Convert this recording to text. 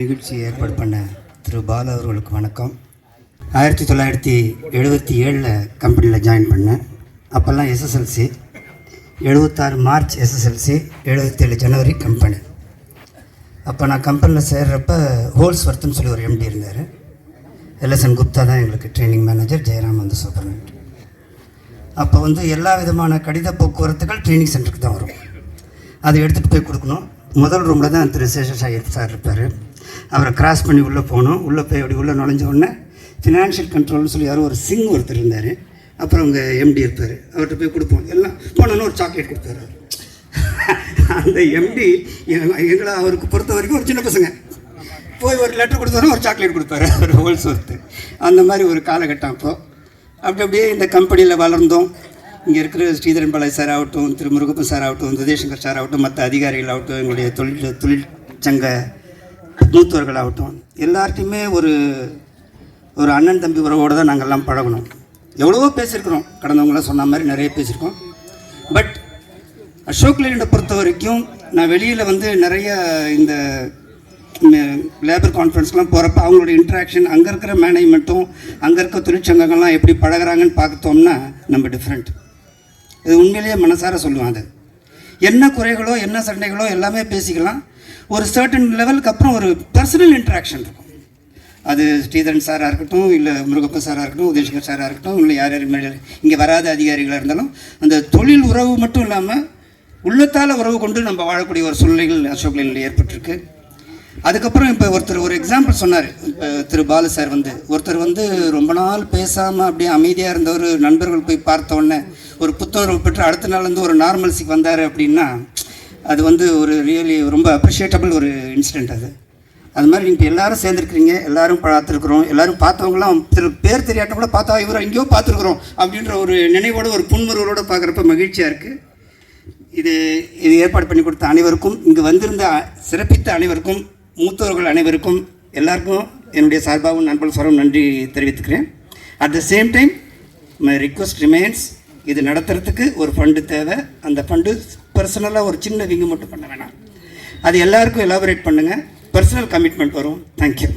நிகழ்ச்சி ஏற்பாடு பண்ண திரு பாலு அவர்களுக்கு வணக்கம். 1977 கம்பெனியில் ஜாயின் பண்ணேன். அப்போல்லாம் எஸ்எஸ்எல்சி, 76 மார்ச் எஸ்எஸ்எல்சி, 77 ஜனவரி கம்பெனி. அப்போ நான் கம்பெனியில் சேர்றப்ப ஹோல்ஸ்வர்த்துன்னு சொல்லி ஒரு எம்டி இருந்தார். எல்எஸ்என் குப்தா தான் எங்களுக்கு ட்ரைனிங் மேனேஜர், ஜெயராம் வந்து சூப்பர்னட். அப்போ வந்து எல்லா விதமான கடித போக்குவரத்துகள் ட்ரைனிங் சென்டருக்கு தான் வரும். அதை எடுத்துகிட்டு போய் கொடுக்கணும். முதல் ரூமில் தான் திரு சேஷசாயர் சார் இருப்பார். அவரை கிராஸ் பண்ணி உள்ளே போகணும். உள்ளே போய் அப்படி உள்ளே நுழைஞ்ச உடனே ஃபினான்ஷியல் கண்ட்ரோல்னு சொல்லி யாரும் ஒரு சிங் ஒருத்தர் இருந்தார். அப்புறம் அவங்க எம்டி இருப்பார். அவர்கிட்ட போய் கொடுப்போம். எல்லாம் போனோன்னு ஒரு சாக்லேட் கொடுத்தாரு. அந்த எம்டி எங்களை அவருக்கு பொறுத்த வரைக்கும் ஒரு சின்ன பசங்க. போய் ஒரு லெட்டர் கொடுத்தாலும் ஒரு சாக்லேட் கொடுப்பாரு, ஒரு ஹோல்ஸ்வர்த்து. அந்த மாதிரி ஒரு காலகட்டம். அப்போ அப்படியே இந்த கம்பெனியில் வளர்ந்தோம். இங்கே இருக்கிற ஸ்ரீதரன் பாலாஜி சார் ஆகட்டும், திரு முருகப்பன் சார் ஆகட்டும், உதயசங்கர் சார் ஆகட்டும், மற்ற அதிகாரிகள் ஆகட்டும், எங்களுடைய தொழிற்சங்க மூத்தவர்கள் ஆகட்டும், எல்லார்ட்டையுமே ஒரு அண்ணன் தம்பி உறவோடு தான் நாங்கள்லாம் பழகணும். எவ்வளவோ பேசியிருக்கிறோம், கடந்தவங்களாம் சொன்ன மாதிரி நிறைய பேசியிருக்கோம். பட் அசோக் லேலண்டை பொறுத்த வரைக்கும் நான் வெளியில் வந்து நிறைய இந்த லேபர் கான்ஃபரன்ஸ்லாம் போகிறப்ப அவங்களோட இன்ட்ராக்ஷன், அங்கே இருக்கிற மேனேஜ்மெண்ட்டும் அங்கே இருக்க தொழிற்சங்கங்கள்லாம் எப்படி பழகிறாங்கன்னு பார்த்தோம்னா நம்ம டிஃப்ரெண்ட். இது உண்மையிலேயே மனசார சொல்லுவாங்க. அது என்ன குறைகளோ என்ன சண்டைகளோ எல்லாமே பேசிக்கலாம். ஒரு சர்டன் லெவலுக்கு அப்புறம் ஒரு பர்சனல் இன்ட்ராக்ஷன் இருக்கும். அது ஸ்ரீதரன் சாராக இருக்கட்டும், இல்லை முருகப்பன் சாராக இருக்கட்டும், உதயசங்கர் சாராக இருக்கட்டும், இல்லை யார் இங்கே வராத அதிகாரிகளாக இருந்தாலும் அந்த தொழில் உறவு மட்டும் இல்லாமல் உள்ளத்தால் உறவு கொண்டு நம்ம வாழக்கூடிய ஒரு சூழ்நிலைகள் அசோக் லேலண்டில் ஏற்பட்டிருக்கு. அதுக்கப்புறம் இப்போ ஒருத்தர் ஒரு எக்ஸாம்பிள் சொன்னார். இப்போ திரு பாலு சார் ஒருத்தர் ரொம்ப நாள் பேசாமல் அப்படியே அமைதியாக இருந்த ஒரு நண்பர்கள் போய் பார்த்தோன்னே ஒரு புத்துணர்வு பெற்று அடுத்த நாள் ஒரு நார்மல்சிக்கு வந்தார் அப்படின்னா அது ஒரு ரியலி ரொம்ப அப்ரிஷியேட்டபிள் ஒரு இன்சிடெண்ட். அது மாதிரி நீங்கள் எல்லோரும் சேர்ந்துருக்கிறீங்க, எல்லோரும் பார்த்துருக்குறோம். எல்லோரும் பார்த்தவங்களாம் பேர் தெரியாட்ட கூட பார்த்தா இவரை எங்கேயோ பார்த்துருக்குறோம் அப்படின்ற ஒரு நினைவோடு ஒரு புன்முறுவலோடு பார்க்குறப்ப மகிழ்ச்சியாக இருக்குது. இது ஏற்பாடு பண்ணி கொடுத்த அனைவருக்கும், இங்கு வந்திருந்த சிறப்பித்த அனைவருக்கும், மூத்தவர்கள் அனைவருக்கும், எல்லாருக்கும் என்னுடைய சார்பாகவும் நண்பர்கள் சார்பாகவும் நன்றி தெரிவித்துக்கிறேன். At the same time my request remains, இது நடத்துறதுக்கு ஒரு ஃபண்டு தேவை. அந்த ஃபண்டு பர்சனலாக ஒரு சின்ன விங்கு மட்டும் பண்ண வேணாம். அது எல்லாருக்கும் எலாபரேட் பண்ணுங்கள். பர்சனல் கமிட்மெண்ட் வரும். தேங்க்யூ.